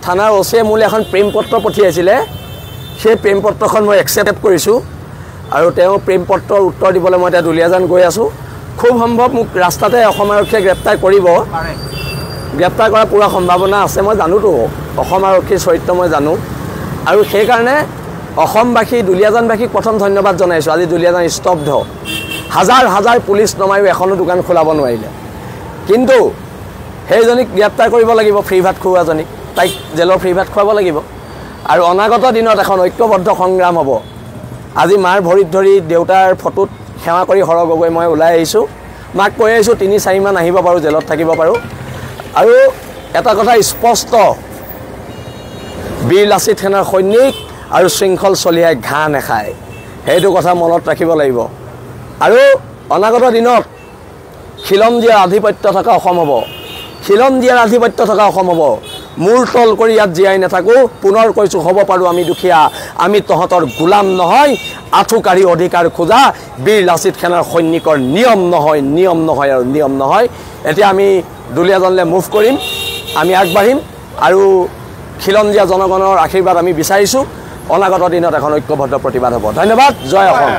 থানাৰ ওচৰে মোলৈ এখন প্ৰেম পত্ৰ পঠিয়াইছিলে সেই প্ৰেম পত্ৰখন মই একচেপ্ট কৰিছোঁ আৰু তেওঁ প্ৰেম পত্ৰৰ উত্তৰ দিবলৈ মই এতিয়া দুলীয়াজান গৈ আছোঁ খুব সম্ভৱ মোক ৰাস্তাতে অসম আৰক্ষীয়ে গ্ৰেপ্তাৰ কৰিব গ্ৰেপ্তাৰ কৰাৰ পুৰা সম্ভাৱনা আছে মই জানোতো অসম আৰক্ষীৰ চৰিত্ৰ মই জানো আৰু সেইকাৰণে অসমবাসী দুলীয়াজানবাসীক প্ৰথম ধন্যবাদ জনাইছোঁ আজি দুলীয়াজান স্তব্ধ হাজাৰ হাজাৰ পুলিচ নমায়ো এখনো দোকান খোলাব নোৱাৰিলে কিন্তু সেইজনীক গ্ৰেপ্তাৰ কৰিব লাগিব ফ্ৰী ভাত খুওৱাজনীক তাইক জেলৰ ফ্ৰী ভাত খুৱাব লাগিব আৰু অনাগত দিনত এখন ঐক্যবদ্ধ সংগ্ৰাম হ'ব আজি মাৰ ভৰিত ধৰি দেউতাৰ ফটোত সেৱা কৰি হৰ গগৈ মই ওলাই আহিছোঁ মাক কৈ আহিছোঁ ৩-৪ মান আহিব পাৰোঁ জেলত থাকিব পাৰোঁ আৰু এটা কথা স্পষ্ট বীৰ লাচিত সেনাৰ সৈনিক আৰু শৃংখল চলিয়াই ঘাঁহ নেখায় সেইটো কথা মনত ৰাখিব লাগিব আৰু অনাগত দিনত খিলম দিয়াৰ আধিপত্য থকা অসম হ'ব খিলম দিয়াৰ আধিপত্য থকা অসম হ'ব মূৰ তল কৰি ইয়াত জীয়াই নাথাকোঁ পুনৰ কৈছোঁ হ'ব পাৰোঁ আমি দুখীয়া আমি তহঁতৰ গোলাম নহয় আঁঠুকাঢ়ি অধিকাৰ খোজা বীৰ লাচিত সেনাৰ সৈনিকৰ নিয়ম নহয় আৰু নিয়ম নহয় এতিয়া আমি দুলীয়াজানলৈ মুভ কৰিম আমি আগবাঢ়িম আৰু খিলঞ্জীয়া জনগণৰ আশীৰ্বাদ আমি বিচাৰিছোঁ অনাগত দিনত এখন ঐক্যবদ্ধ প্ৰতিবাদ হ'ব ধন্যবাদ জয় অসম